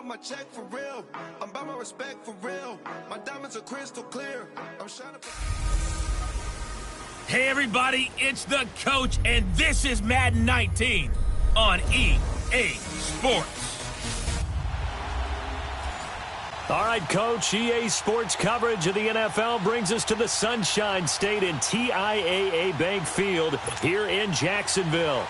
my check for real. I'm by my respect for real. My diamonds are crystal clear. I'm shining. Hey everybody, it's the coach, and this is Madden 19 on EA Sports. All right, Coach, EA Sports coverage of the NFL brings us to the Sunshine State in TIAA Bank Field here in Jacksonville.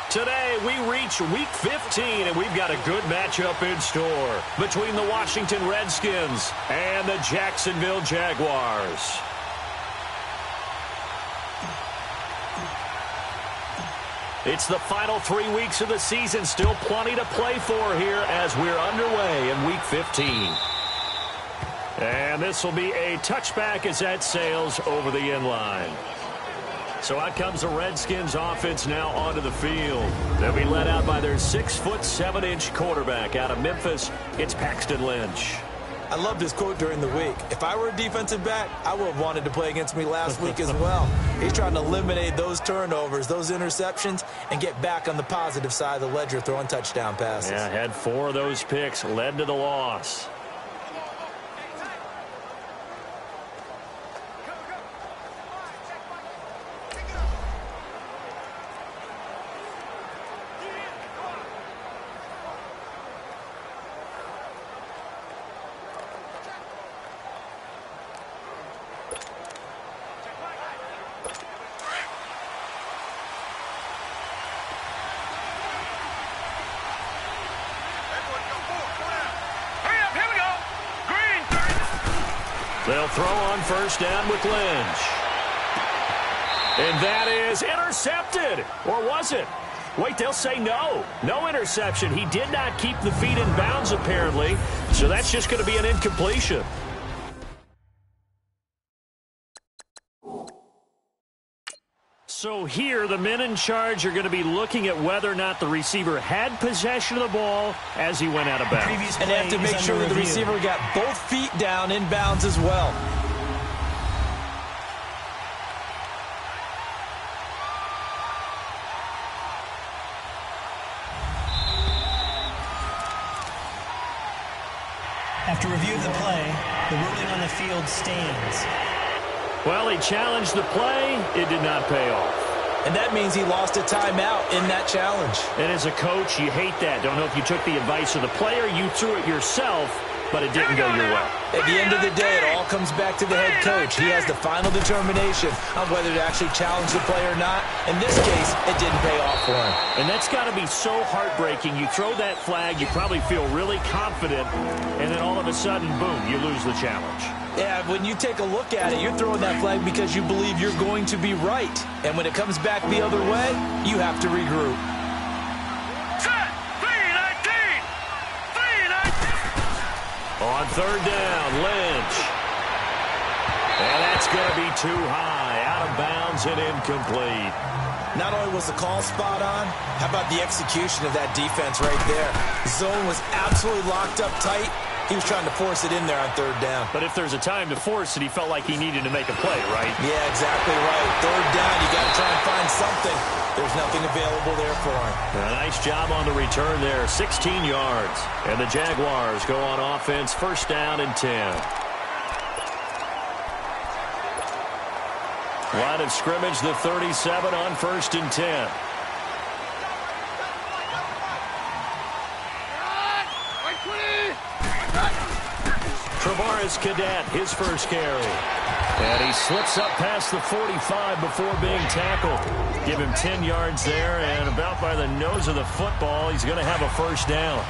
Today, we reach Week 15, and we've got a good matchup in store between the Washington Redskins and the Jacksonville Jaguars. It's the final 3 weeks of the season, still plenty to play for here as we're underway in Week 15. And this will be a touchback as that sails over the end line. So out comes the Redskins offense now onto the field. They'll be led out by their 6'7" quarterback out of Memphis. It's Paxton Lynch. I loved his quote during the week. If I were a defensive back, I would have wanted to play against me last week as well. He's trying to eliminate those turnovers, those interceptions, and get back on the positive side of the ledger throwing touchdown passes. Yeah, had 4 of those picks, led to the loss. They'll throw on first down with Lynch. And that is intercepted. Or was it? Wait, they'll say no. No interception. He did not keep the feet in bounds, apparently. So that's just going to be an incompletion. So here, the men in charge are going to be looking at whether or not the receiver had possession of the ball as he went out of bounds. And they have to make sure that the receiver got both feet down in bounds as well. After review of the play, the ruling on the field stands. Well, he challenged the play. It did not pay off. And that means he lost a timeout in that challenge. And as a coach, you hate that. Don't know if you took the advice of the player, you threw it yourself, but it didn't go your way. At the end of the day, it all comes back to the head coach. He has the final determination on whether to actually challenge the play or not. In this case, it didn't pay off for him. And that's got to be so heartbreaking. You throw that flag, you probably feel really confident, and then all of a sudden, boom, you lose the challenge. Yeah, when you take a look at it, you're throwing that flag because you believe you're going to be right. And when it comes back the other way, you have to regroup. Set! 3-19! 3-19! On third down, Lynch. And that's going to be too high, out of bounds and incomplete. Not only was the call spot on, how about the execution of that defense right there? The zone was absolutely locked up tight. He was trying to force it in there on third down. But if there's a time to force it, he felt like he needed to make a play, right? Yeah, exactly right. Third down, you got to try and find something. There's nothing available there for him. A nice job on the return there, 16 yards. And the Jaguars go on offense, first down and 10. Line of scrimmage, the 37 on first and 10. Travaris Cadet, his first carry. And he slips up past the 45 before being tackled. Give him 10 yards there, and about by the nose of the football, he's going to have a first down.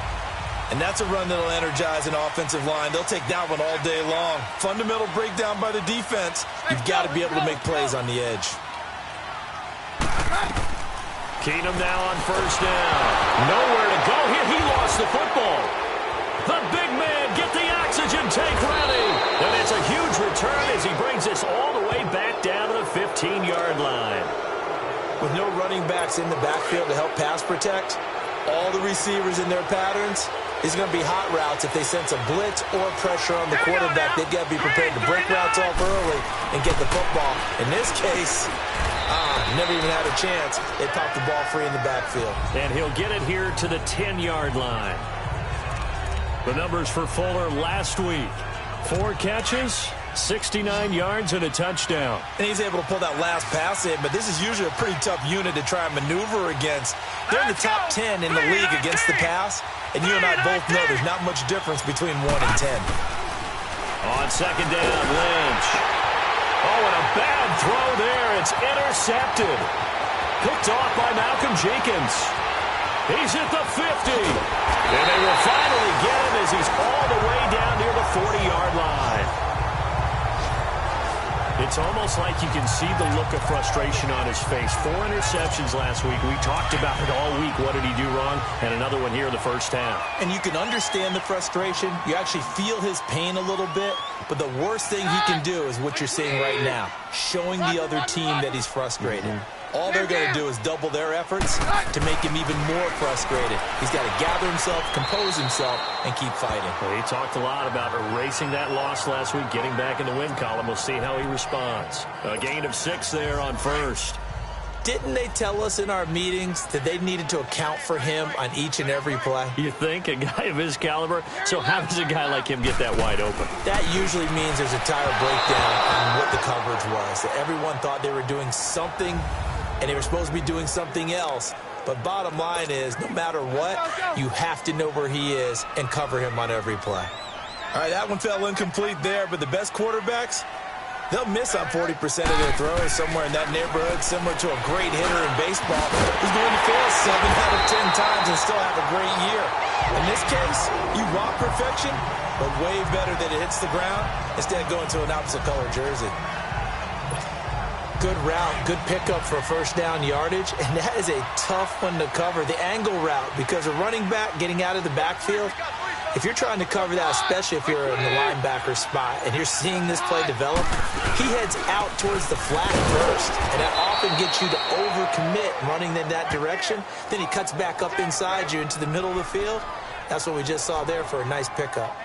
And that's a run that'll energize an offensive line. They'll take that one all day long. Fundamental breakdown by the defense. You've got to be able to make plays on the edge. Keenum now on first down. Nowhere to go here. He lost the football. The big man, get the oxygen tank ready. And it's a huge return as he brings us all the way back down to the 15-yard line. With no running backs in the backfield to help pass protect, all the receivers in their patterns, is going to be hot routes if they sense a blitz or pressure on the quarterback. They've got to be prepared to break routes off early and get the football. In this case, never even had a chance. They popped the ball free in the backfield. And he'll get it here to the 10-yard line. The numbers for Fuller last week: 4 catches, 69 yards, and a touchdown. And he's able to pull that last pass in, but this is usually a pretty tough unit to try and maneuver against. They're in the top 10 in the league against the pass, and you and I both know there's not much difference between 1 and 10. On second down, Lynch. Oh, and a bad throw there. It's intercepted. Picked off by Malcolm Jenkins. He's at the 50. And they will finally get him as he's all the way down near the 40-yard line. It's almost like you can see the look of frustration on his face. 4 interceptions last week. We talked about it all week. What did he do wrong? And another one here in the first half. And you can understand the frustration. You actually feel his pain a little bit. But the worst thing he can do is what you're seeing right now, showing the other team that he's frustrated. All they're going to do is double their efforts to make him even more frustrated. He's got to gather himself, compose himself, and keep fighting. Well, he talked a lot about erasing that loss last week, getting back in the win column. We'll see how he responds. A gain of 6 there on first. Didn't they tell us in our meetings that they needed to account for him on each and every play? You think? A guy of his caliber? So how does a guy like him get that wide open? That usually means there's a tire breakdown on what the coverage was. That everyone thought they were doing something, and they were supposed to be doing something else. But bottom line is, no matter what, you have to know where he is and cover him on every play. All right, that one fell incomplete there, but the best quarterbacks, they'll miss on 40% of their throws, somewhere in that neighborhood, similar to a great hitter in baseball who's going to fail 7 out of 10 times and still have a great year. In this case, you want perfection, but way better that it hits the ground instead of going to an opposite-color jersey. Good route, good pickup for first down yardage, and that is a tough one to cover. The angle route, because a running back getting out of the backfield, if you're trying to cover that, especially if you're in the linebacker spot and you're seeing this play develop, he heads out towards the flat first, and that often gets you to overcommit running in that direction. Then he cuts back up inside you into the middle of the field. That's what we just saw there for a nice pickup.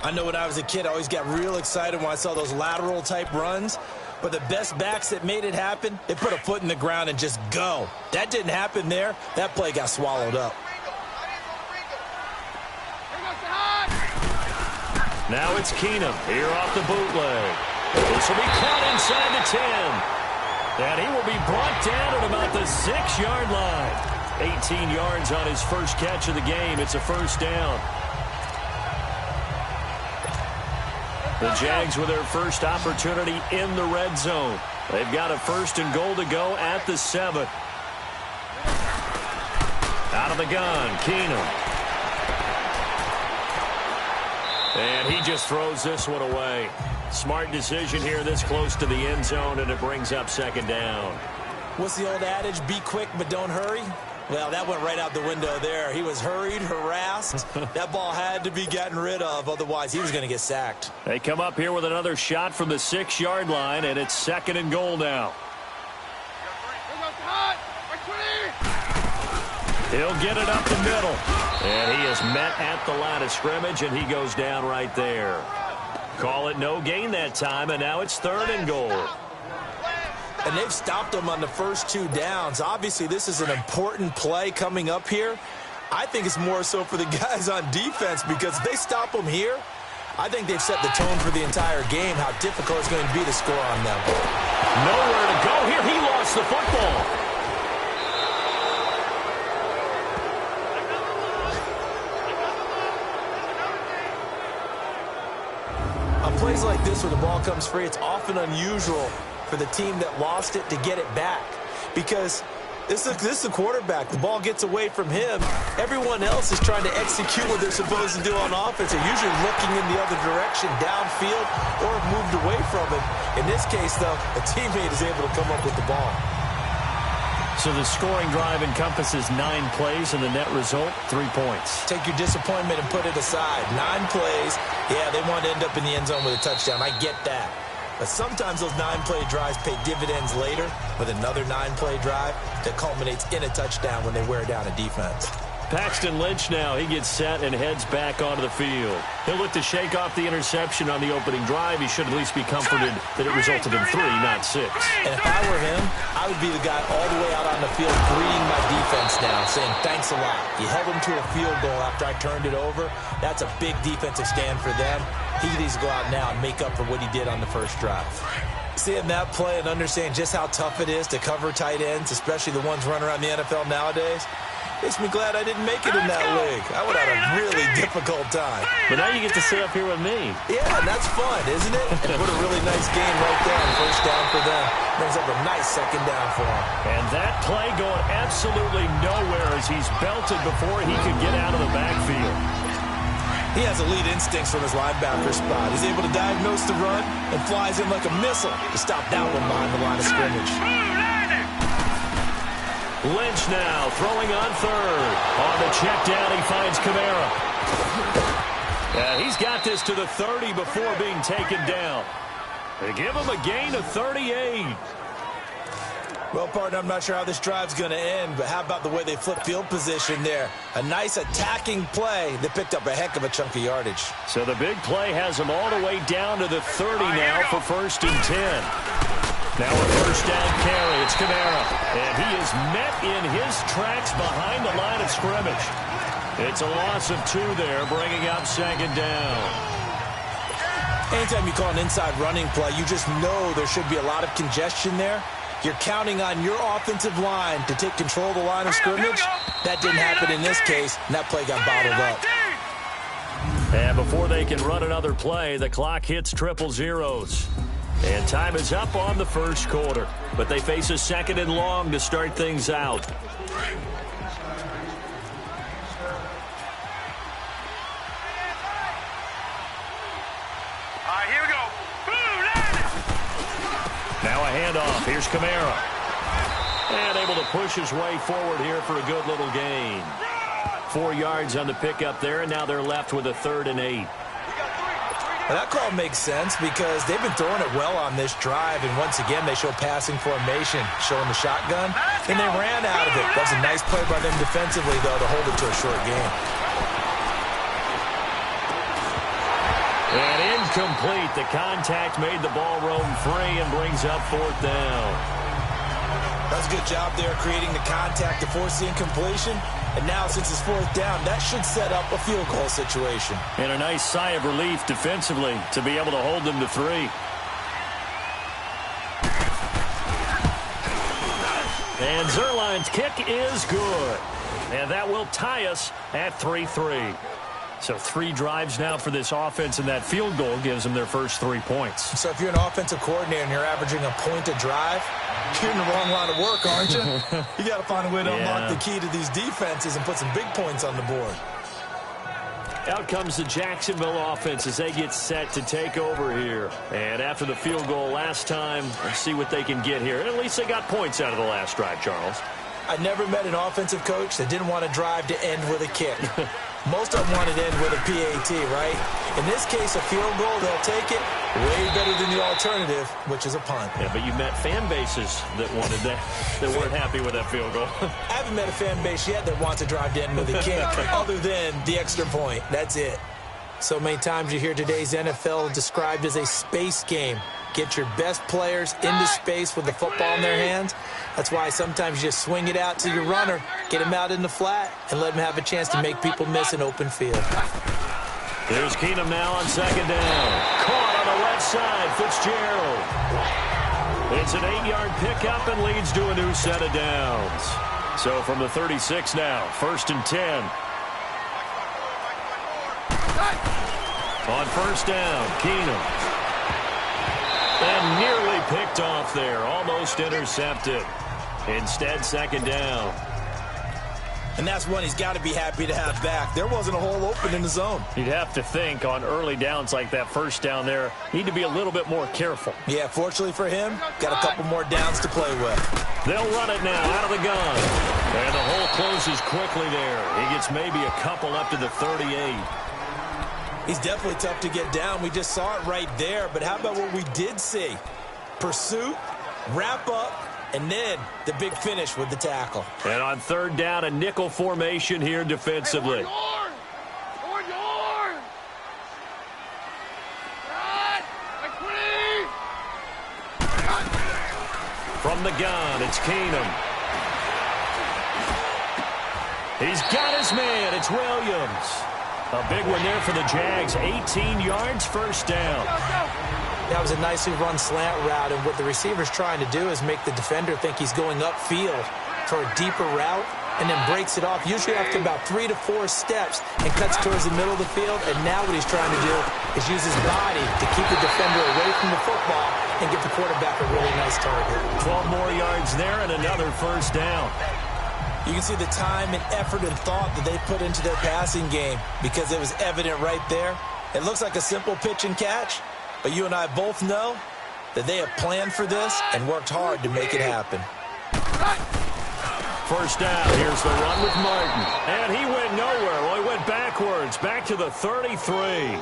I know when I was a kid, I always got real excited when I saw those lateral-type runs. But the best backs that made it happen, they put a foot in the ground and just go. That didn't happen there. That play got swallowed up. Now it's Keenum here off the bootleg. This will be caught inside the 10. And he will be brought down at about the 6-yard line. 18 yards on his first catch of the game. It's a first down. The Jags with their first opportunity in the red zone. They've got a 1st and goal to go at the 7. Out of the gun, Keenum. And he just throws this one away. Smart decision here this close to the end zone, and it brings up 2nd down. What's the old adage? Be quick, but don't hurry. Well, that went right out the window there. He was hurried, harassed. That ball had to be gotten rid of, otherwise he was going to get sacked. They come up here with another shot from the 6-yard line, and it's 2nd and goal now. He'll get it up the middle. And he is met at the line of scrimmage, and he goes down right there. Call it no gain that time, and now it's 3rd and goal. And they've stopped them on the first 2 downs. Obviously, this is an important play coming up here. I think it's more so for the guys on defense, because if they stop them here, I think they've set the tone for the entire game, how difficult it's going to be to score on them. Nowhere to go here. He lost the football. On plays like this where the ball comes free, it's often unusual for the team that lost it to get it back, because this is a quarterback. The ball gets away from him. Everyone else is trying to execute what they're supposed to do on offense. They're usually looking in the other direction, downfield, or moved away from it. In this case, though, a teammate is able to come up with the ball. So the scoring drive encompasses 9 plays, and the net result, 3 points. Take your disappointment and put it aside. 9 plays. Yeah, they want to end up in the end zone with a touchdown. I get that. But sometimes those 9-play drives pay dividends later with another 9-play drive that culminates in a touchdown when they wear down a defense. Paxton Lynch now, he gets set and heads back onto the field. He'll look to shake off the interception on the opening drive. He should at least be comforted that it resulted in 3, not 6. And if I were him, I would be the guy all the way out on the field greeting my defense now, saying thanks a lot. You held them to a field goal after I turned it over. That's a big defensive stand for them. He needs to go out now and make up for what he did on the first drive. Seeing that play and understanding just how tough it is to cover tight ends, especially the ones running around the NFL nowadays, makes me glad I didn't make it in that league. I would have had a really difficult time. But now you get to sit up here with me. Yeah, and that's fun, isn't it? And what a really nice game right there on first down for them. Brings up a nice second down for him. And that play going absolutely nowhere as he's belted before he could get out of the backfield. He has elite instincts from his linebacker spot. He's able to diagnose the run and flies in like a missile to stop that one behind the line of scrimmage. Lynch now throwing on third. On the check down, he finds Kamara. He's got this to the 30 before being taken down. They give him a gain of 38. Well, partner, I'm not sure how this drive's going to end, but how about the way they flip field position there? A nice attacking play that picked up a heck of a chunk of yardage. So the big play has him all the way down to the 30 now for 1st and 10. Now a first down carry. It's Kamara. And he is met in his tracks behind the line of scrimmage. It's a loss of 2 there, bringing up 2nd down. Anytime you call an inside running play, you just know there should be a lot of congestion there. You're counting on your offensive line to take control of the line of scrimmage. That didn't happen in this case, and that play got bottled up. And before they can run another play, the clock hits triple zeros. And time is up on the first quarter. But they face a 2nd and long to start things out. Here we go. Now a handoff. Here's Kamara. And able to push his way forward here for a good little gain. 4 yards on the pickup there, and now they're left with a 3rd and 8. Well, that call makes sense because they've been throwing it well on this drive, and once again they show passing formation, showing the shotgun, and they ran out of it. That was a nice play by them defensively, though, to hold it to a short game. And incomplete. The contact made the ball roam free and brings up 4th down. That was a good job there creating the contact to force the incompletion. And now, since it's 4th down, that should set up a field goal situation. And a nice sigh of relief defensively to be able to hold them to 3. And Zerline's kick is good. And that will tie us at 3-3. So 3 drives now for this offense, and that field goal gives them their first 3 points. So if you're an offensive coordinator and you're averaging a point a drive, you're in the wrong line of work, aren't you? You got to find a way to unlock the key to these defenses and put some big points on the board. Out comes the Jacksonville offense as they get set to take over here. And after the field goal last time, let's see what they can get here. And at least they got points out of the last drive, Charles. I never met an offensive coach that didn't want a drive to end with a kick. Most of them want it to end with a PAT, right? In this case, a field goal, they'll take it. Way better than the alternative, which is a punt. Yeah, but you met fan bases that wanted that, that weren't happy with that field goal. I haven't met a fan base yet that wants a drive to end with a kick, other than the extra point. That's it. So many times you hear today's NFL described as a space game. Get your best players into space with the football in their hands. That's why sometimes you just swing it out to your runner, get him out in the flat, and let him have a chance to make people miss an open field. There's Keenum now on 2nd down. Caught on the left side, Fitzgerald. It's an 8-yard pickup and leads to a new set of downs. So from the 36 now, 1st and 10. On 1st down, Keenum. And nearly picked off there, almost intercepted. Instead, 2nd down. And that's one he's got to be happy to have back. There wasn't a hole open in the zone. You'd have to think on early downs like that 1st down there, need to be a little bit more careful. Yeah, fortunately for him, got a couple more downs to play with. They'll run it now out of the gun. And the hole closes quickly there. He gets maybe a couple up to the 38. He's definitely tough to get down. We just saw it right there. But how about what we did see? Pursuit, wrap up, And then the big finish with the tackle. And on third down, a nickel formation here defensively. From the gun, it's Keenum. He's got his man. It's Williams. A big one there for the Jags. 18 yards, first down. That was a nicely run slant route, and what the receiver's trying to do is make the defender think he's going upfield for a deeper route, and then breaks it off, usually after about 3 to 4 steps, and cuts towards the middle of the field. And now what he's trying to do is use his body to keep the defender away from the football and give the quarterback a really nice target. 12 more yards there and another first down. You can see the time and effort and thought that they put into their passing game because it was evident right there. It looks like a simple pitch and catch, but you and I both know that they have planned for this and worked hard to make it happen. First down, here's the run with Martin. And he went nowhere. Well, he went backwards, back to the 33.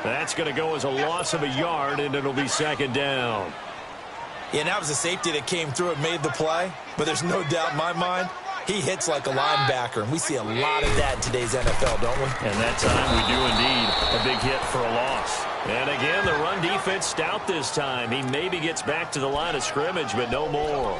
That's going to go as a loss of a yard, and it'll be second down. Yeah, that was a safety that came through and made the play, but there's no doubt in my mind, he hits like a linebacker, and we see a lot of that in today's NFL, don't we? And that time we do indeed. A big hit for a loss. And again, the run defense stout this time. He maybe gets back to the line of scrimmage, but no more.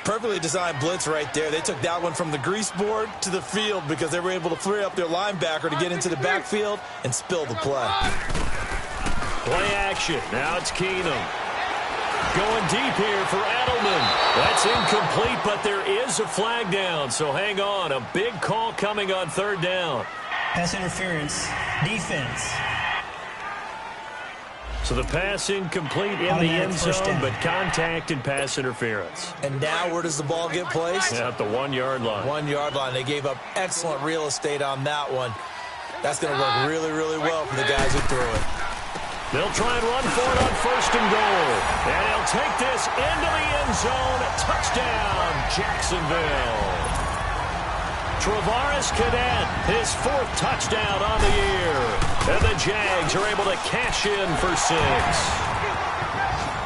Perfectly designed blitz right there. They took that one from the grease board to the field because they were able to free up their linebacker to get into the backfield and spill the play. Play action. Now it's Keenum. Going deep here for Edelman. That's incomplete, but there is a flag down, so hang on. A big call coming on third down. Pass interference. Defense. So the pass incomplete in the end zone, but contact and pass interference. And now where does the ball get placed? Yeah, at the 1 yard line. 1 yard line. They gave up excellent real estate on that one. That's going to work really, really well for the guys who threw it. They'll try and run for it on first and goal. And he'll take this into the end zone. Touchdown, Jacksonville. Travaris Cadet, his 4th touchdown on the year. And the Jags are able to cash in for 6.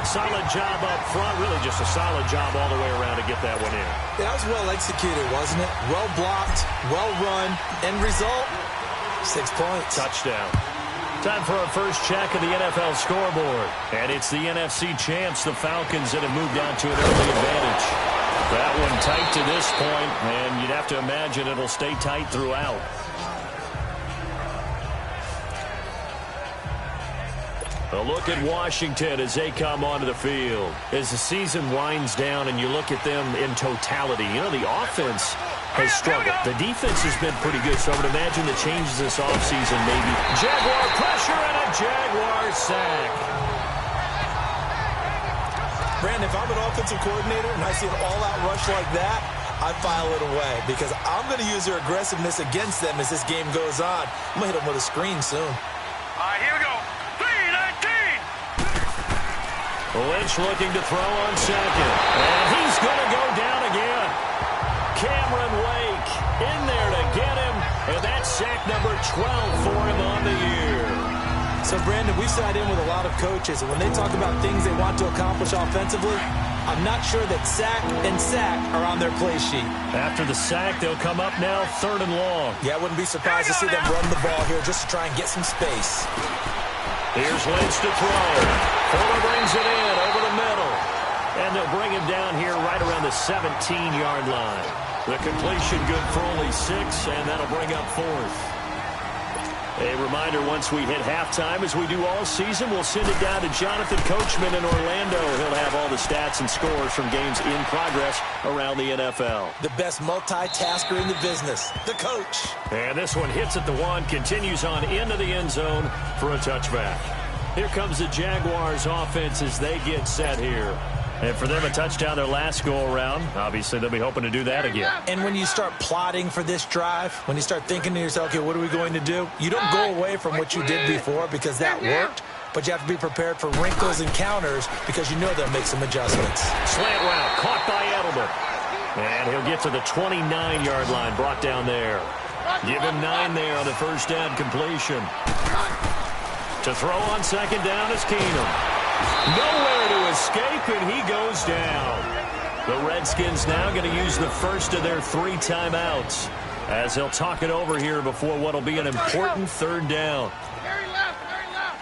Solid job up front. Really just a solid job all the way around to get that one in. Yeah, that was well executed, wasn't it? Well blocked, well run. End result, 6 points. Touchdown. Time for our first check of the NFL scoreboard. And it's the NFC champs, the Falcons, that have moved on to an early advantage. That one tight to this point, and you'd have to imagine it'll stay tight throughout. A look at Washington as they come onto the field. As the season winds down and you look at them in totality, you know, the offense has struggled. The defense has been pretty good, so I would imagine the changes this offseason maybe. Jaguar pressure and a Jaguar sack. Brandon, if I'm an offensive coordinator and I see an all-out rush like that, I file it away because I'm going to use their aggressiveness against them as this game goes on. I'm going to hit them with a screen soon. All right, here we go. 3-19. Lynch looking to throw on second. And he's going to go down again. Cameron Wake in there to get him. And that's sack number 12 for him on the year. So, Brandon, we've sat in with a lot of coaches, and when they talk about things they want to accomplish offensively, I'm not sure that sack and sack are on their play sheet. After the sack, they'll come up now 3rd and long. Yeah, I wouldn't be surprised to see them run the ball here just to try and get some space. Here's Lynch to throw. Fuller brings it in over the middle. And they'll bring him down here right around the 17-yard line. The completion good for only 6, and that'll bring up 4th. A reminder, once we hit halftime, as we do all season, we'll send it down to Jonathan Coachman in Orlando. He'll have all the stats and scores from games in progress around the NFL. The best multitasker in the business, the coach. And this one hits at the 1, continues on into the end zone for a touchback. Here comes the Jaguars offense as they get set here. And for them, a touchdown their last go-around. Obviously, they'll be hoping to do that again. And when you start plotting for this drive, when you start thinking to yourself, okay, what are we going to do? You don't go away from what you did before because that worked, but you have to be prepared for wrinkles and counters because you know they'll make some adjustments. Slant route, caught by Edelman. And he'll get to the 29-yard line, brought down there. Give him 9 there on the first down completion. To throw on second down is Keenum. Nowhere to escape, and he goes down. The Redskins now going to use the first of their 3 timeouts as they'll talk it over here before what will be an important 3rd down. Very left, very left.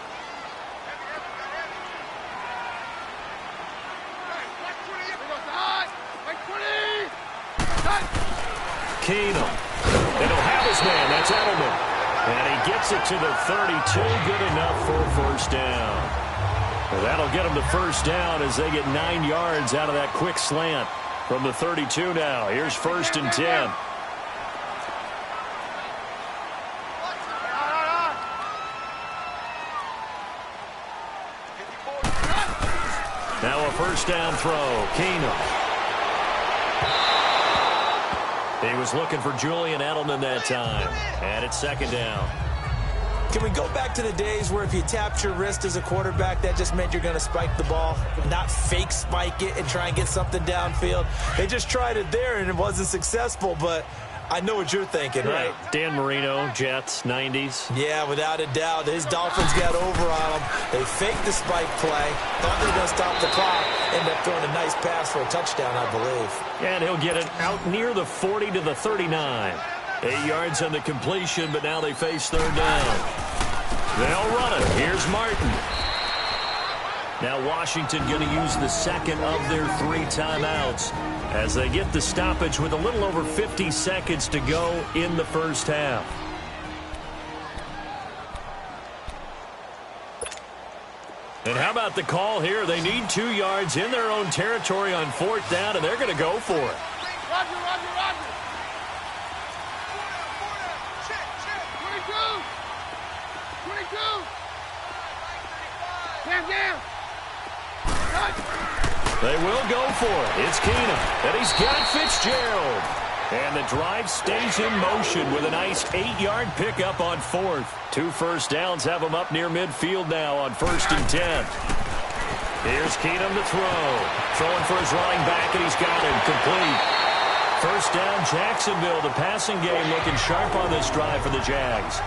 Keenum. They don't have his man. That's Edelman. And he gets it to the 32. Good enough for a 1st down. Well, that'll get them to 1st down as they get 9 yards out of that quick slant from the 32 now. Here's 1st and 10. Now a 1st down throw. Keenum. He was looking for Julian Edelman that time. And it's 2nd down. Can we go back to the days where if you tapped your wrist as a quarterback, that just meant you're going to spike the ball, not fake spike it and try and get something downfield? They just tried it there, and it wasn't successful, but I know what you're thinking, right? Dan Marino, Jets, 90s. Yeah, without a doubt. His Dolphins got over on them. They faked the spike play, thought they were going to stop the clock, ended up throwing a nice pass for a touchdown, I believe. And he'll get it out near the 40 to the 39. 8 yards on the completion, but now they face 3rd down. They'll run it. Here's Martin. Now Washington going to use the 2nd of their 3 timeouts as they get the stoppage with a little over 50 seconds to go in the 1st half. And how about the call here? They need 2 yards in their own territory on 4th down, and they're going to go for it. Roger, roger, roger. 22. Down. They will go for it. It's Keenum. And he's got Fitzgerald. And the drive stays in motion with a nice 8-yard pickup on 4th. 2 1st downs have him up near midfield now on 1st and 10. Here's Keenum to throw. Throwing for his running back, and he's got him complete. 1st down, Jacksonville. The passing game looking sharp on this drive for the Jags.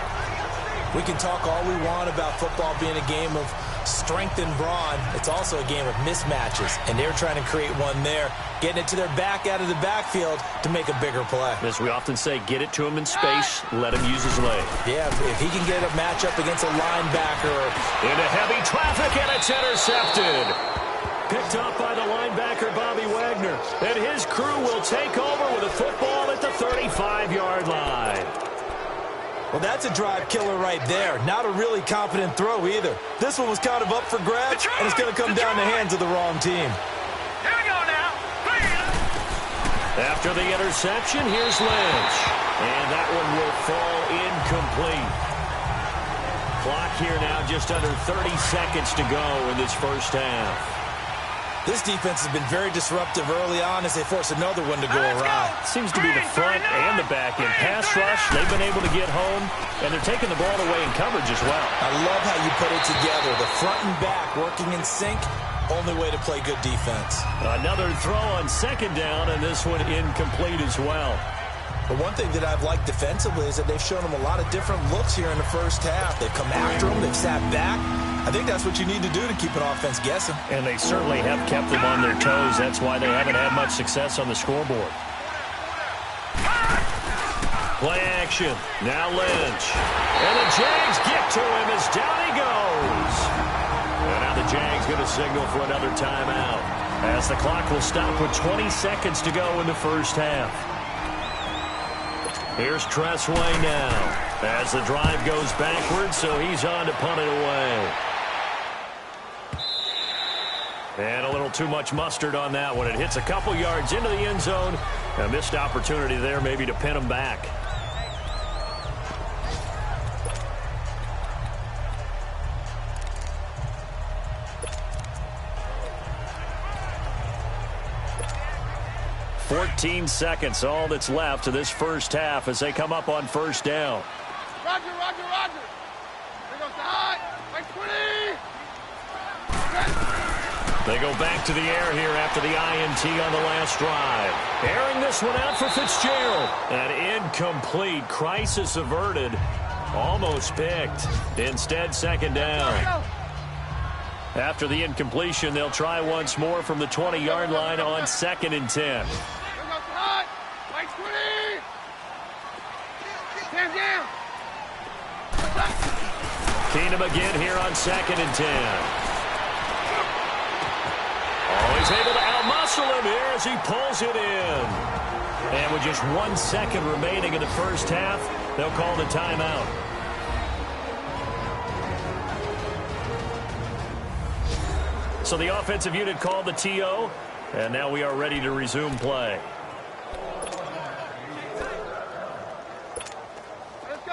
We can talk all we want about football being a game of strength and brawn. It's also a game of mismatches, and they're trying to create one there, getting it to their back out of the backfield to make a bigger play. As we often say, get it to him in space, let him use his leg. Yeah, if he can get a matchup against a linebacker. Into heavy traffic, and it's intercepted. Picked up by the linebacker, Bobby Wagner. And his crew will take over with a football at the 35-yard line. Well, that's a drive killer right there. Not a really confident throw either. This one was kind of up for grabs, and it's going to come down the hands of the wrong team. Here we go now. After the interception, here's Lynch. And that one will fall incomplete. Clock here now just under 30 seconds to go in this 1st half. This defense has been very disruptive early on as they force another one to go awry. Seems to be the front and the back end. Pass rush, they've been able to get home, and they're taking the ball away in coverage as well. I love how you put it together. The front and back working in sync, only way to play good defense. Another throw on 2nd down, and this one incomplete as well. But one thing that I've liked defensively is that they've shown them a lot of different looks here in the 1st half. They've come after them, they've sat back. I think that's what you need to do to keep an offense guessing. And they certainly have kept them on their toes. That's why they haven't had much success on the scoreboard. Play action. Now Lynch. And the Jags get to him as down he goes. And now the Jags going to signal for another timeout as the clock will stop with 20 seconds to go in the 1st half. Here's Tressway now as the drive goes backwards, so he's on to punt it away. And a little too much mustard on that one. It hits a couple yards into the end zone. A missed opportunity there maybe to pin him back. "14 seconds, all that's left to this 1st half as they come up on 1st down. Roger. Here goes the high. Like 20. They go back to the air here after the INT on the last drive. Airing this one out for Fitzgerald. An incomplete. Crisis averted. Almost picked. Instead, 2nd down. After the incompletion, they'll try once more from the 20-yard line on 2nd and 10. Keenum again here on 2nd and 10. Oh, he's able to outmuscle him here as he pulls it in. And with just 1 second remaining in the first half, they'll call the timeout. So the offensive unit called the TO, and now we are ready to resume play.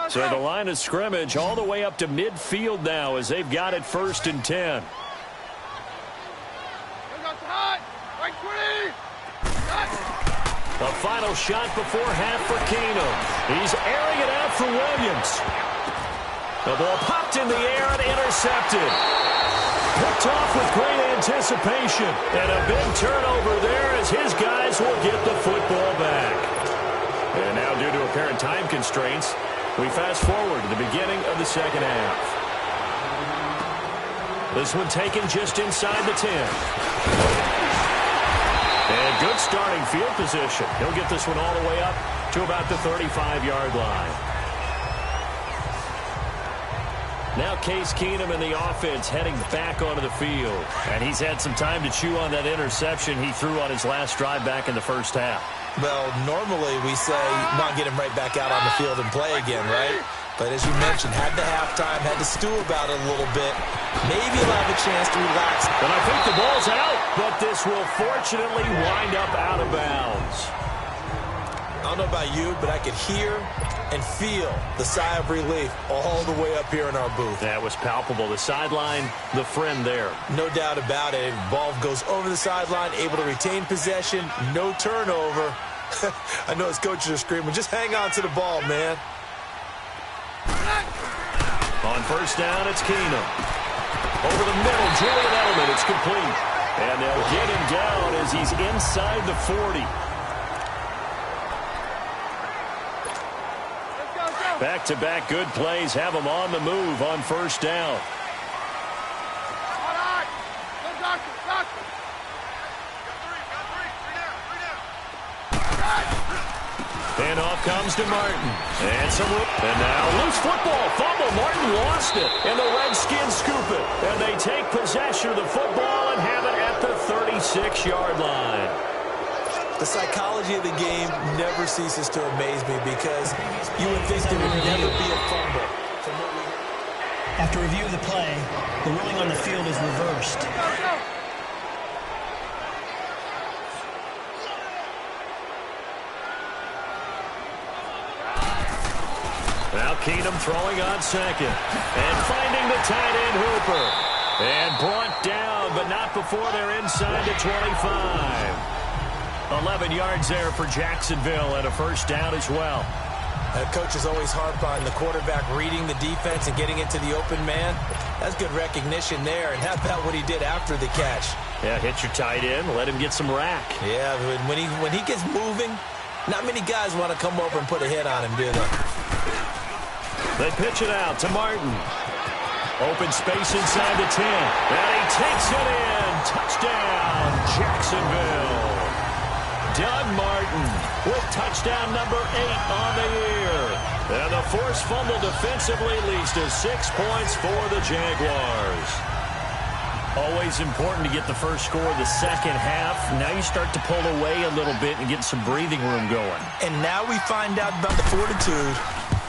So the line of scrimmage all the way up to midfield now as they've got it 1st and 10. The final shot before half for Keenum. He's airing it out for Williams. The ball popped in the air and intercepted. Picked off with great anticipation. And a big turnover there as his guys will get the football back. And now due to apparent time constraints, we fast forward to the beginning of the second half. This one taken just inside the 10. And good starting field position. He'll get this one all the way up to about the 35-yard line. Now Case Keenum and the offense heading back onto the field. And he's had some time to chew on that interception he threw on his last drive back in the first half. Well, normally we say, come on, get him right back out on the field and play again, right? But as you mentioned, had the halftime, had to stew about it a little bit. Maybe he'll have a chance to relax. And I think the ball's out, but this will fortunately wind up out of bounds. I don't know about you, but I could hear and feel the sigh of relief all the way up here in our booth. That was palpable. The sideline, the friend there. No doubt about it. Ball goes over the sideline, able to retain possession, no turnover. I know his coaches are screaming, just hang on to the ball, man. On first down, it's Keenum. Over the middle, Julian Edelman, it's complete. And they'll get him down as he's inside the 40. Back-to-back good plays have him on the move on first down. And off comes to Martin. And now loose football. Fumble. Martin lost it. And the Redskins scoop it. And they take possession of the football and have it at the 36-yard line. The psychology of the game never ceases to amaze me because you would think there would never be a fumble. After review of the play, the ruling on the field is reversed. Now Keenum throwing on second. And finding the tight end Hooper. And brought down, but not before they're inside the 25. 11 yards there for Jacksonville and a first down as well. Coaches always harp on the quarterback reading the defense and getting it to the open man. That's good recognition there. And how about what he did after the catch? Yeah, hit your tight end, let him get some rack. Yeah, when he gets moving, not many guys want to come over and put a hit on him, do they? They pitch it out to Martin. Open space inside the 10. And he takes it in. Touchdown, Jacksonville. Doug Martin with touchdown number 8 on the year. And the forced fumble defensively leads to 6 points for the Jaguars. Always important to get the first score of the second half. Now you start to pull away a little bit and get some breathing room going. And now we find out about the fortitude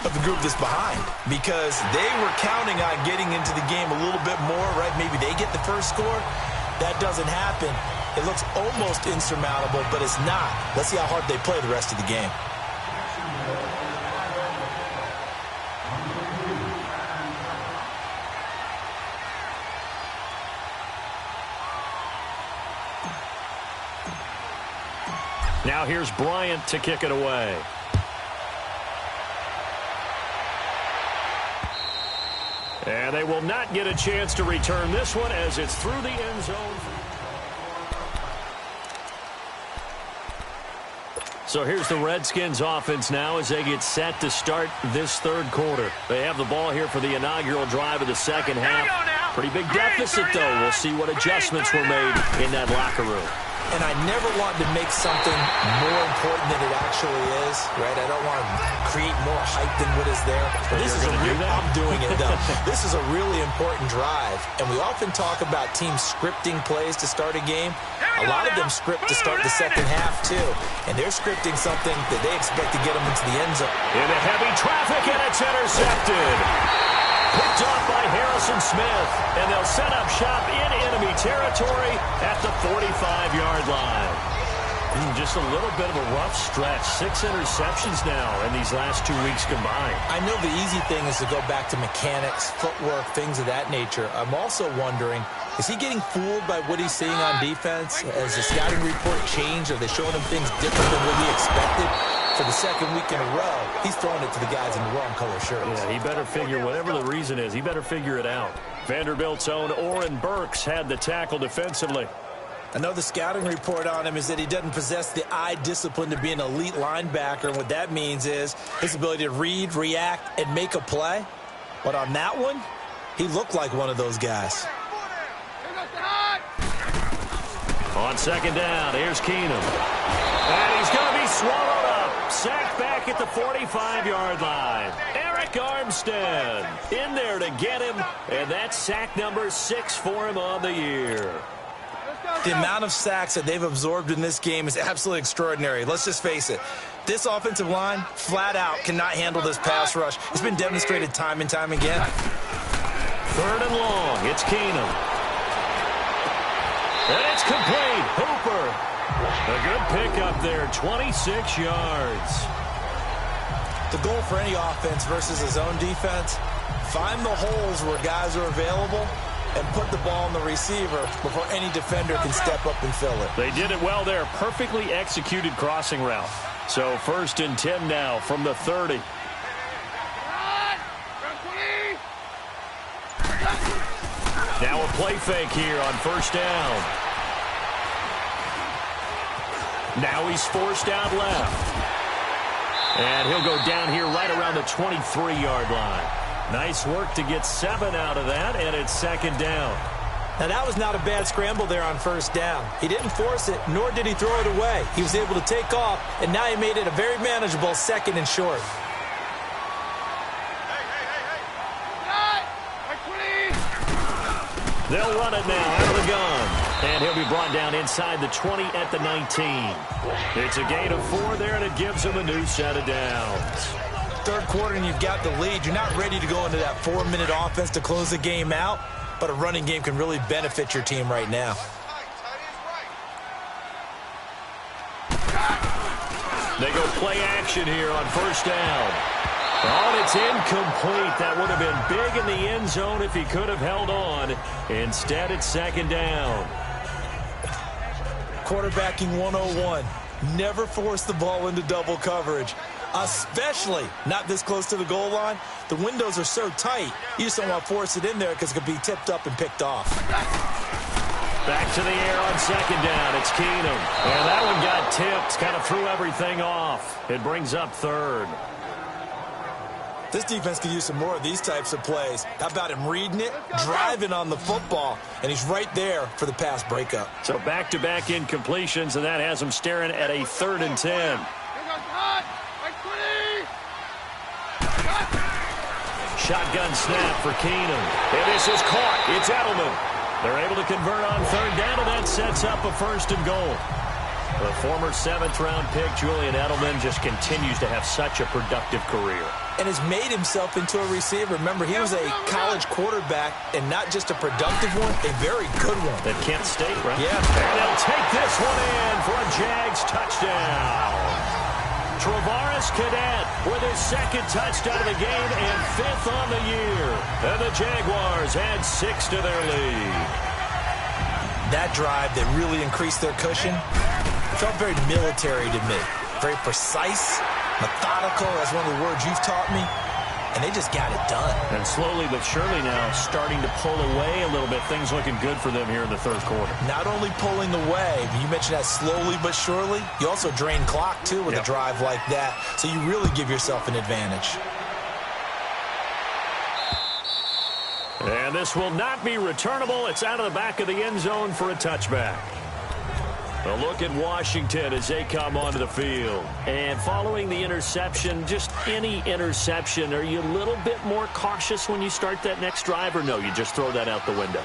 of the group that's behind, because they were counting on getting into the game a little bit more, right? Maybe they get the first score. That doesn't happen. It looks almost insurmountable, but it's not. Let's see how hard they play the rest of the game. Now here's Bryant to kick it away. And they will not get a chance to return this one as it's through the end zone. So here's the Redskins offense now as they get set to start this third quarter. They have the ball here for the inaugural drive of the second half. Pretty big deficit, though. We'll see what adjustments were made in that locker room. And I never want to make something more important than it actually is, right? I don't want to create more hype than what is there. But this is I'm doing it, though. This is a really important drive. And we often talk about teams scripting plays to start a game. A lot of them script to start the second half, too. And they're scripting something that they expect to get them into the end zone. Into heavy traffic, and it's intercepted. Picked off by Harrison Smith, and they'll set up shop in enemy territory at the 45-yard line. Just a little bit of a rough stretch. 6 interceptions now in these last 2 weeks combined. I know the easy thing is to go back to mechanics, footwork, things of that nature. I'm also wondering, is he getting fooled by what he's seeing on defense? Has the scouting report changed? Are they showing him things different than what he expected? For the second week in a row, he's throwing it to the guys in the wrong color shirts. Yeah, he better figure, whatever the reason is, he better figure it out. Vanderbilt's own Oren Burks had the tackle defensively. I know the scouting report on him is that he doesn't possess the eye discipline to be an elite linebacker, and what that means is his ability to read, react, and make a play. But on that one, he looked like one of those guys. On second down, here's Keenum. And he's going to be swallowed up. Sacked back at the 45-yard line. Eric Armstead in there to get him, and that's sack number 6 for him on the year. The amount of sacks that they've absorbed in this game is absolutely extraordinary. Let's just face it. This offensive line, flat out, cannot handle this pass rush. It's been demonstrated time and time again. 3rd and long. It's Keenum. And it's complete. Hooper. A good pickup there. 26 yards. The goal for any offense versus his own defense, find the holes where guys are available and put the ball on the receiver before any defender can step up and fill it. They did it well there. Perfectly executed crossing route. So 1st and 10 now from the 30. Now a play fake here on 1st down. Now he's forced out left. And he'll go down here right around the 23-yard line. Nice work to get 7 out of that, and it's 2nd down. Now, that was not a bad scramble there on 1st down. He didn't force it, nor did he throw it away. He was able to take off, and now he made it a very manageable 2nd and short. They'll run it now out of the gun. And he'll be brought down inside the 20 at the 19. It's a gain of 4 there, and it gives him a new set of downs. 3rd quarter and you've got the lead. You're not ready to go into that 4-minute offense to close the game out, but a running game can really benefit your team right now. They go play action here on 1st down. Oh, and it's incomplete. That would have been big in the end zone if he could have held on. Instead, it's 2nd down. Quarterbacking 101. Never force the ball into double coverage, especially not this close to the goal line. The windows are so tight, you just don't want to force it in there because it could be tipped up and picked off. Back to the air on 2nd down. It's Keenum. And that one got tipped, kind of threw everything off. It brings up 3rd. This defense could use some more of these types of plays. How about him reading it, driving on the football, and he's right there for the pass breakup. So back-to-back incompletions, and that has him staring at a 3rd and 10. Shotgun snap for Keenum. And this is caught. It's Edelman. They're able to convert on 3rd down, and that sets up a 1st and goal. The former 7th-round pick, Julian Edelman, just continues to have such a productive career. And has made himself into a receiver. Remember, he was a college quarterback, and not just a productive one, a very good one. At Kent State, right? Yeah. And they'll take this one in for a Jags touchdown. Travaris Cadet with his 2nd touchdown of the game and 5th on the year. And the Jaguars add 6 to their lead. That drive that really increased their cushion, it felt very military to me. Very precise, methodical, that's one of the words you've taught me, and they just got it done. And slowly but surely now starting to pull away a little bit. Things looking good for them here in the 3rd quarter. Not only pulling away, but you mentioned that slowly but surely, you also drain clock too with a drive like that, so you really give yourself an advantage. And this will not be returnable. It's out of the back of the end zone for a touchback. A look at Washington as they come onto the field. And following the interception, just any interception, are you a little bit more cautious when you start that next drive, or no, you just throw that out the window?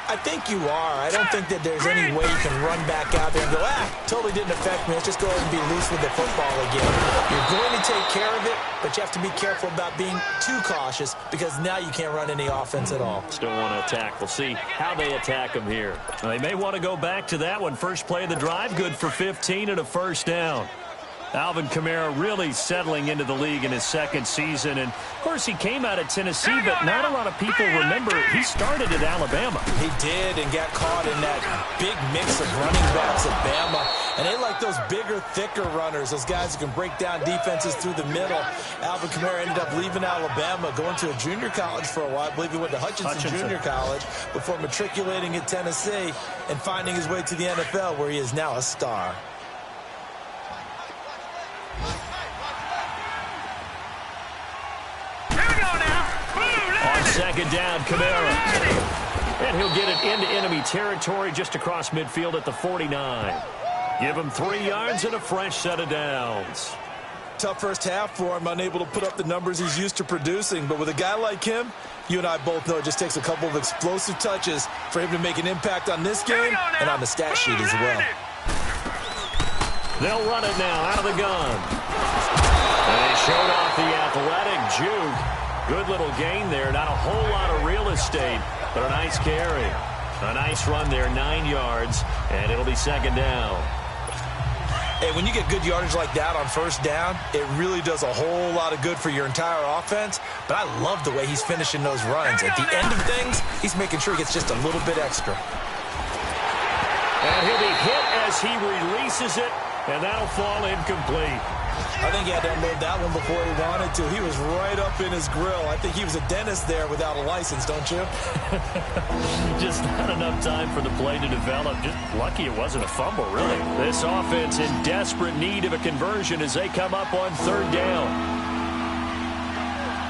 I think you are. I don't think that there's any way you can run back out there and go, totally didn't affect me. Let's just go ahead and be loose with the football again. You're going to take care of it, but you have to be careful about being too cautious because now you can't run any offense at all. Still want to attack. We'll see how they attack them here. They may want to go back to that one. First play of the drive, good for 15 and a first down. Alvin Kamara really settling into the league in his second season. And, of course, he came out of Tennessee, but not a lot of people remember he started at Alabama. He did and got caught in that big mix of running backs at Bama. And they like those bigger, thicker runners, those guys who can break down defenses through the middle. Alvin Kamara ended up leaving Alabama, going to a junior college for a while. I believe he went to Hutchinson Junior College before matriculating at Tennessee and finding his way to the NFL, where he is now a star. On second down, Kamara. And he'll get it into enemy territory just across midfield at the 49. Give him 3 yards and a fresh set of downs. Tough first half for him, unable to put up the numbers he's used to producing. But with a guy like him, you and I both know it just takes a couple of explosive touches for him to make an impact on this game and on the stat sheet as well. They'll run it now out of the gun. And they showed off the athletic juke. Good little gain there. Not a whole lot of real estate, but a nice carry. A nice run there, 9 yards, and it'll be second down. Hey, when you get good yardage like that on first down, it really does a whole lot of good for your entire offense. But I love the way he's finishing those runs. At the end of things, he's making sure he gets just a little bit extra. And he'll be hit as he releases it, and that'll fall incomplete. I think he had to unload that one before he wanted to. He was right up in his grill. I think he was a dentist there without a license, don't you? Just not enough time for the play to develop. Just lucky it wasn't a fumble, really. This offense in desperate need of a conversion as they come up on third down.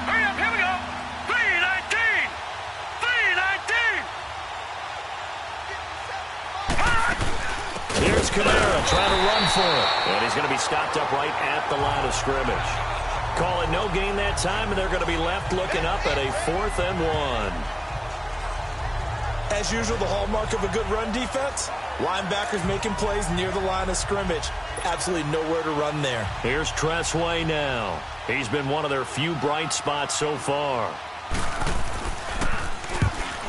Hurry up, here we go. 3-19. 3-19. Here's Kamara trying to run for it. And he's going to be stopped up right at the line of scrimmage. Call it no gain that time, and they're going to be left looking up at a 4th and 1. As usual, the hallmark of a good run defense, linebackers making plays near the line of scrimmage. Absolutely nowhere to run there. Here's Tressway now. He's been one of their few bright spots so far.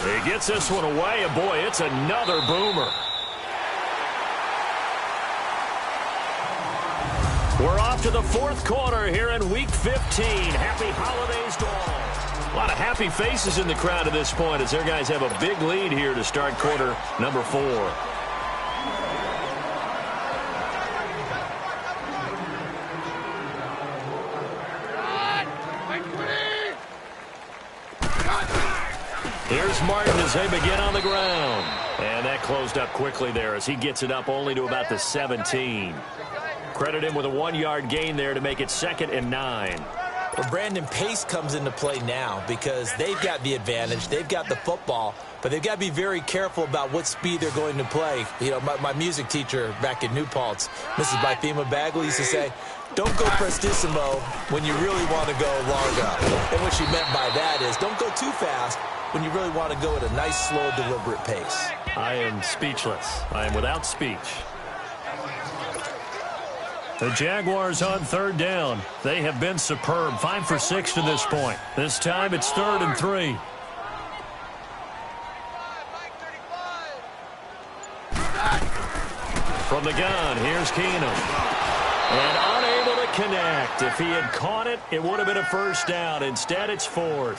He gets this one away, and boy, it's another boomer. We're off to the 4th quarter here in Week 15. Happy holidays to all. A lot of happy faces in the crowd at this point as their guys have a big lead here to start quarter number 4. Here's Martin as they begin on the ground. And that closed up quickly there as he gets it up only to about the 17. Credit him with a 1-yard gain there to make it 2nd and 9. Well, Brandon, pace comes into play now because they've got the advantage. They've got the football, but they've got to be very careful about what speed they're going to play. You know, my music teacher back in New Paltz, Mrs. Bythema Bagley, used to say, don't go prestissimo when you really want to go largo. And what she meant by that is don't go too fast when you really want to go at a nice, slow, deliberate pace. I am speechless. I am without speech. The Jaguars on third down. They have been superb. 5 for 6 to this point. This time it's 3rd and 3. From the gun, here's Keenum. And unable to connect. If he had caught it, it would have been a first down. Instead, it's 4th.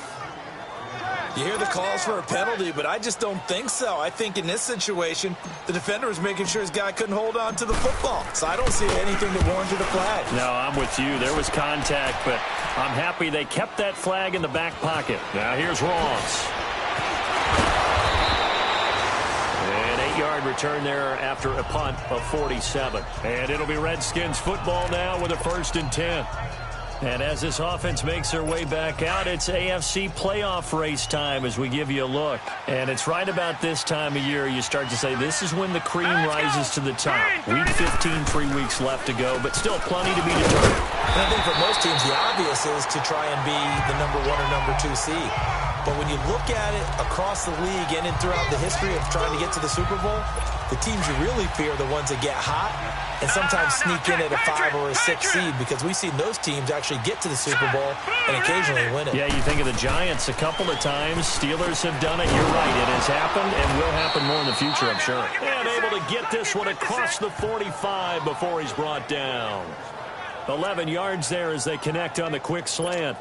You hear the calls for a penalty, but I just don't think so. I think in this situation, the defender was making sure his guy couldn't hold on to the football. So I don't see anything that warranted a flag. No, I'm with you. There was contact, but I'm happy they kept that flag in the back pocket. Now here's Ross. An 8-yard return there after a punt of 47. And it'll be Redskins football now with a 1st and 10. And as this offense makes their way back out, it's AFC playoff race time as we give you a look. And it's right about this time of year you start to say this is when the cream rises to the top. Week 15, 3 weeks left to go, but still plenty to be determined. And I think for most teams, the obvious is to try and be the number 1 or number 2 seed. But when you look at it across the league and throughout the history of trying to get to the Super Bowl, the teams you really fear are the ones that get hot and sometimes sneak in at a 5 or a 6 seed, because we've seen those teams actually get to the Super Bowl and occasionally win it. Yeah, you think of the Giants a couple of times. Steelers have done it. You're right. It has happened and will happen more in the future, I'm sure. And able to get this one across the 45 before he's brought down. 11 yards there as they connect on the quick slant.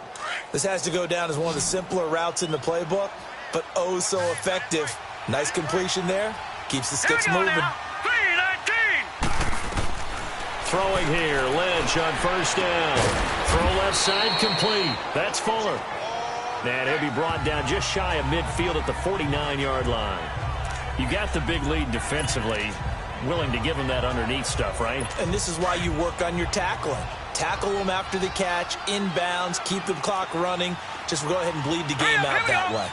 This has to go down as one of the simpler routes in the playbook, but oh so effective. Nice completion there. Keeps the sticks moving. Throwing here, Lynch on first down. Throw left side complete. That's Fuller. And he'll be brought down just shy of midfield at the 49-yard line. You got the big lead defensively. Willing to give him that underneath stuff, right? And this is why you work on your tackling. Tackle them after the catch, inbounds, keep the clock running. Just go ahead and bleed the game out that way.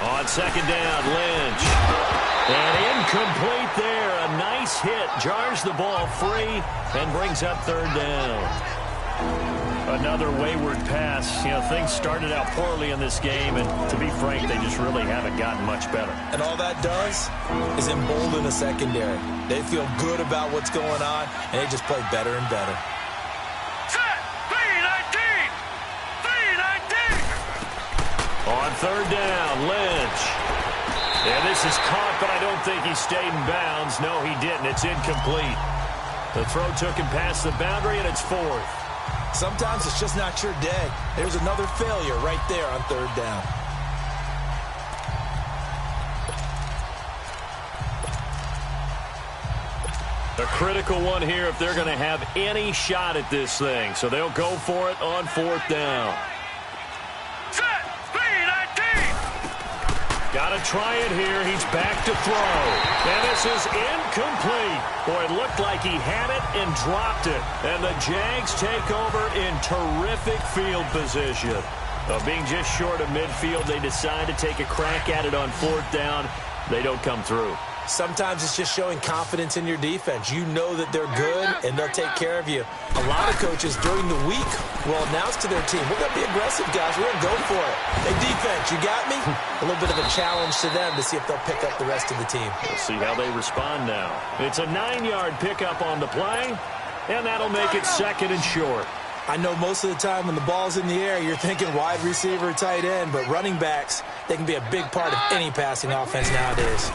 On second down, Lynch. And incomplete there. A nice hit. Jars the ball free and brings up third down. Another wayward pass. You know, things started out poorly in this game, and to be frank, they just really haven't gotten much better. And all that does is embolden the secondary. They feel good about what's going on, and they just play better and better. On third down, Lynch. And this is caught, but I don't think he stayed in bounds. No, he didn't. It's incomplete. The throw took him past the boundary, and it's fourth. Sometimes it's just not your day. There's another failure right there on third down. A critical one here if they're going to have any shot at this thing. So they'll go for it on fourth down. Got to try it here. He's back to throw. And this is incomplete. Boy, it looked like he had it and dropped it. And the Jags take over in terrific field position. Being just short of midfield, they decide to take a crack at it on fourth down. They don't come through. Sometimes it's just showing confidence in your defense. You know that they're good, and they'll take care of you. A lot of coaches during the week will announce to their team, we're going to be aggressive, guys. We're going to go for it. Hey, defense, you got me? A little bit of a challenge to them to see if they'll pick up the rest of the team. We'll see how they respond now. It's a 9-yard pickup on the play, and that'll make it second and short. I know most of the time when the ball's in the air, you're thinking wide receiver, tight end, but running backs, they can be a big part of any passing offense nowadays.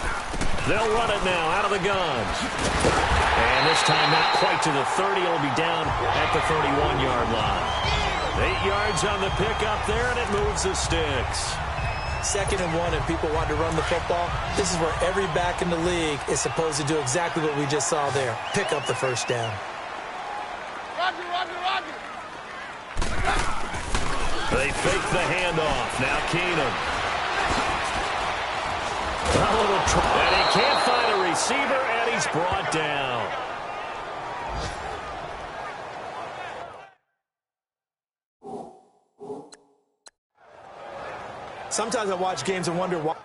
They'll run it now out of the gun. And this time not quite to the 30. It'll be down at the 31-yard line. 8 yards on the pickup there, and it moves the sticks. 2nd and 1, and people want to run the football. This is where every back in the league is supposed to do exactly what we just saw there. Pick up the first down. Roger, roger, roger. They fake the handoff. Now Keenum. And he can't find a receiver, and he's brought down. Sometimes I watch games and wonder why.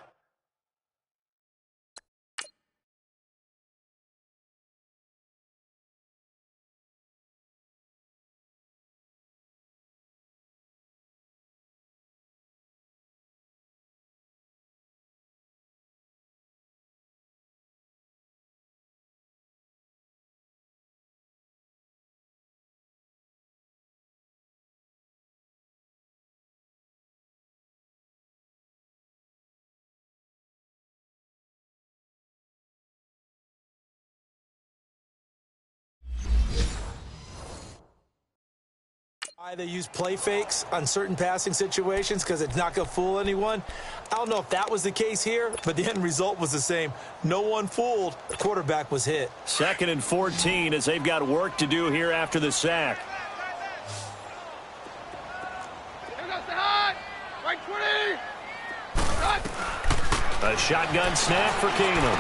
They use play fakes on certain passing situations because it's not going to fool anyone. I don't know if that was the case here, but the end result was the same. No one fooled. The quarterback was hit. 2nd and 14 as they've got work to do here after the sack. Right 20. A shotgun snap for Keenum.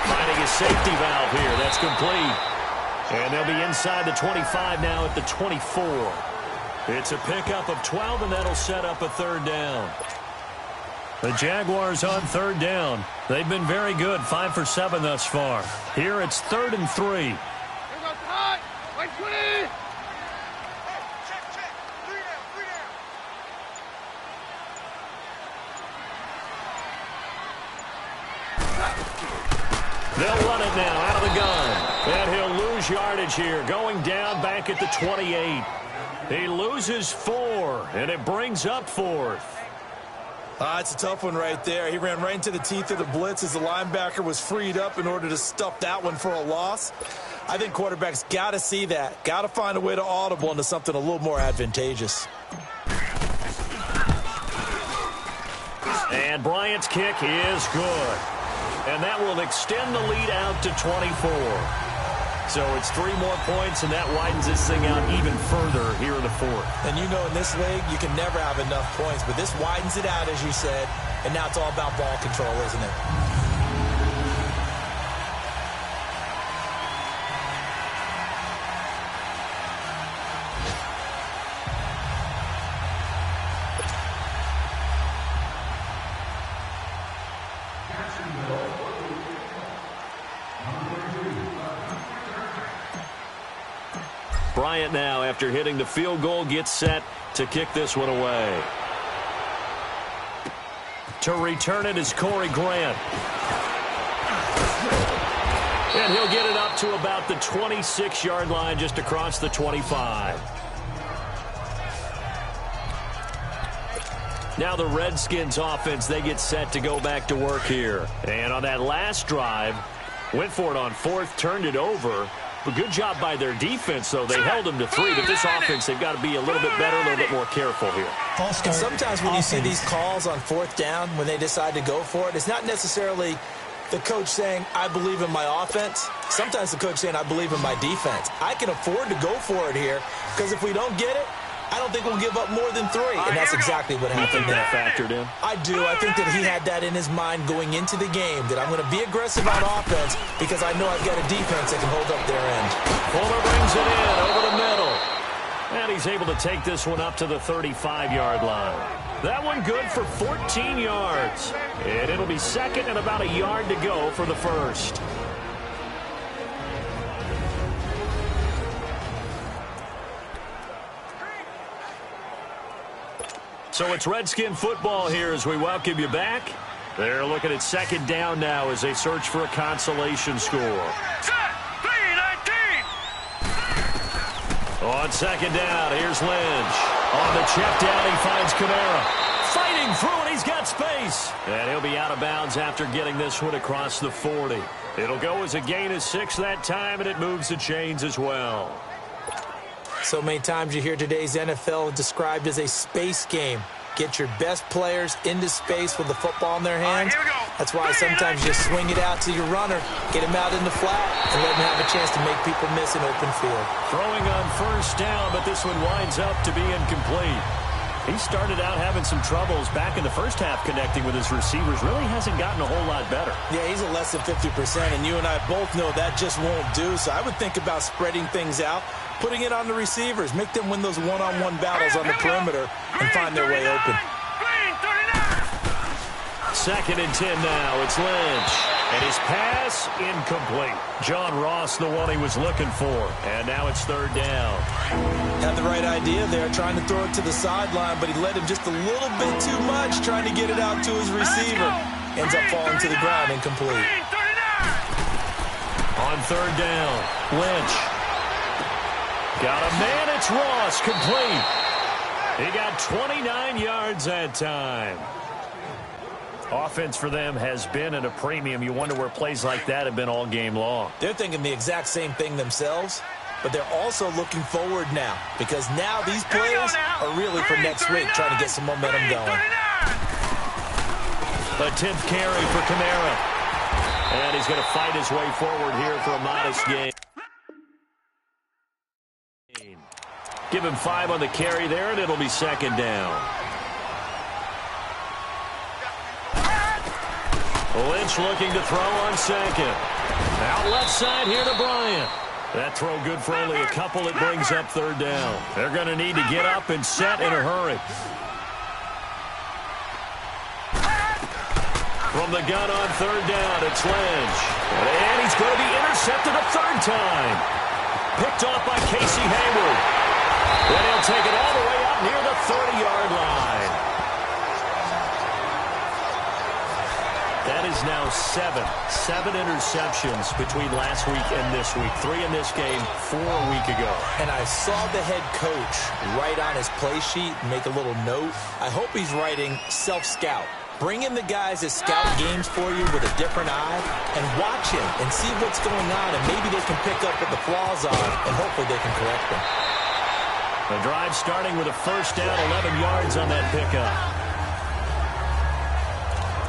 Finding a safety valve here. That's complete. And they'll be inside the 25 now at the 24. It's a pickup of 12, and that'll set up a third down. The Jaguars on third down. They've been very good, 5 for 7 thus far. Here it's 3rd and 3. Here goes high. Right 20. They'll run it now out of the gun. And he'll lose yardage here, going down back at the 28. He loses 4, and it brings up 4th. It's a tough one right there. He ran right into the teeth of the blitz as the linebacker was freed up in order to stuff that one for a loss. I think quarterbacks got to see that. Got to find a way to audible into something a little more advantageous. And Bryant's kick is good. And that will extend the lead out to 24. So it's 3 more points, and that widens this thing out even further here in the 4th. And you know in this league, you can never have enough points, but this widens it out, as you said, and now it's all about ball control, isn't it? Bryant now, after hitting the field goal, gets set to kick this one away. To return it is Corey Grant. And he'll get it up to about the 26-yard line, just across the 25. Now the Redskins offense, they get set to go back to work here. And on that last drive, went for it on 4th, turned it over. A good job by their defense, though. They held them to 3, but this offense, they've got to be a little bit better, a little bit more careful here. And sometimes when you see these calls on 4th down, when they decide to go for it, it's not necessarily the coach saying, I believe in my offense. Sometimes the coach saying, I believe in my defense. I can afford to go for it here, because if we don't get it, I don't think we'll give up more than 3, and that's exactly what happened there. Factored in? I do. I think that he had that in his mind going into the game, that I'm going to be aggressive on offense because I know I've got a defense that can hold up their end. Fuller brings it in over the middle. And he's able to take this one up to the 35-yard line. That one good for 14 yards. And it'll be 2nd and about a yard to go for the 1st. So it's Redskin football here as we welcome you back. They're looking at 2nd down now as they search for a consolation score. On 2nd down, here's Lynch. On the check down, he finds Kamara. Fighting through, and he's got space. And he'll be out of bounds after getting this one across the 40. It'll go as a gain of 6 that time, and it moves the chains as well. So many times you hear today's NFL described as a space game. Get your best players into space with the football in their hands. That's why sometimes you swing it out to your runner, get him out in the flat, and let him have a chance to make people miss an open field. Throwing on 1st down, but this one winds up to be incomplete. He started out having some troubles back in the first half connecting with his receivers. Really hasn't gotten a whole lot better. Yeah, he's at less than 50%, and you and I both know that just won't do. So I would think about spreading things out, putting it on the receivers, make them win those one-on-one battles on the perimeter and find their way open. 2nd and 10 now. It's Lynch. And his pass, incomplete. John Ross, the one he was looking for. And now it's 3rd down. Had the right idea there, trying to throw it to the sideline, but he led him just a little bit too much, trying to get it out to his receiver. Ends up falling to the ground, incomplete. On 3rd down, Lynch. Got a man, it's Ross, complete. He got 29 yards that time. Offense for them has been at a premium. You wonder where plays like that have been all game long. They're thinking the exact same thing themselves, but they're also looking forward now because now these plays are really for next week, trying to get some momentum going. A 10th carry for Kamara. And he's going to fight his way forward here for a modest gain. Give him 5 on the carry there, and it'll be 2nd down. Lynch looking to throw on 2nd. Out left side here to Bryant. That throw good for only a couple. It brings up third down. They're going to need to get up and set in a hurry. From the gun on third down, it's Lynch. And he's going to be intercepted a third time. Picked off by Casey Hayward. Then he'll take it all the way up near the 30-yard line. That is now seven interceptions between last week and this week. 3 in this game, 4 a week ago. And I saw the head coach write on his play sheet and make a little note. I hope he's writing self-scout. Bring in the guys that scout games for you with a different eye and watch him and see what's going on, and maybe they can pick up what the flaws are, and hopefully they can correct them. The drive starting with a first down, 11 yards on that pickup.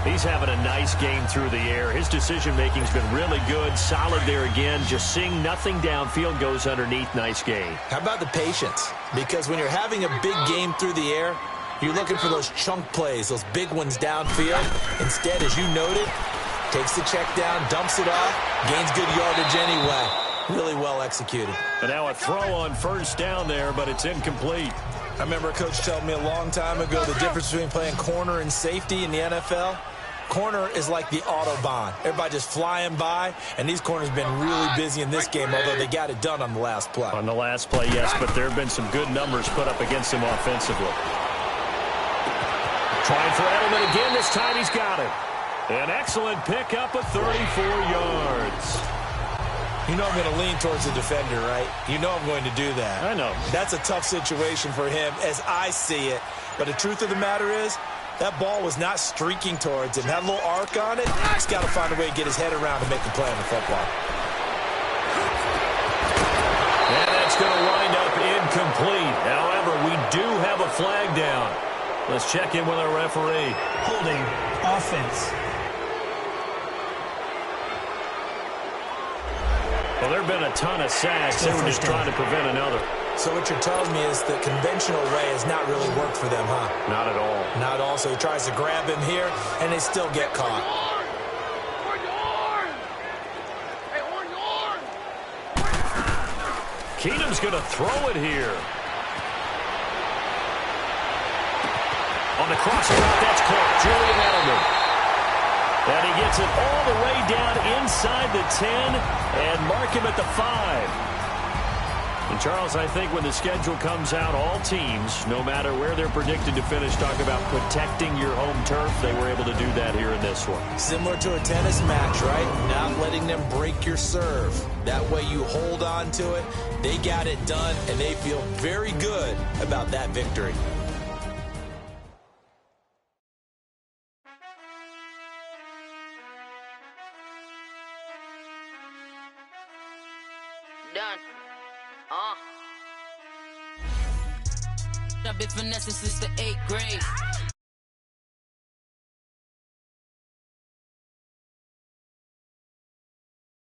He's having a nice game through the air. His decision-making's been really good. Solid there again. Just seeing nothing downfield, goes underneath. Nice game. How about the patience? Because when you're having a big game through the air, you're looking for those chunk plays, those big ones downfield. Instead, as you noted, takes the check down, dumps it off, gains good yardage anyway. Really well executed. And now a throw on first down there, but it's incomplete. I remember a coach told me a long time ago the difference between playing corner and safety in the NFL. Corner is like the Autobahn. Everybody just flying by, and these corners have been really busy in this game, although they got it done on the last play. On the last play, yes, but there have been some good numbers put up against him offensively. Trying for Edelman again. This time he's got it. An excellent pickup of 34 yards. You know I'm going to lean towards the defender, right? You know I'm going to do that. I know. That's a tough situation for him as I see it. But the truth of the matter is, that ball was not streaking towards him. Had a little arc on it. He's got to find a way to get his head around and make a play on the football. And that's going to wind up incomplete. However, we do have a flag down. Let's check in with our referee. Holding offense. Well, there have been a ton of sacks. They were just trying to prevent another. So what you're telling me is the conventional way has not really worked for them, huh? Not at all. Not at all. So he tries to grab him here, and they still get caught. Keenum's going to throw it here. On the crossing route, that's caught. Julian Edelman. And he gets it all the way down inside the 10 and mark him at the 5. And, Charles, I think when the schedule comes out, all teams, no matter where they're predicted to finish, talk about protecting your home turf. They were able to do that here in this one. Similar to a tennis match, right? Not letting them break your serve. That way you hold on to it. They got it done, and they feel very good about that victory. Done. I've been finessing since the 8th grade.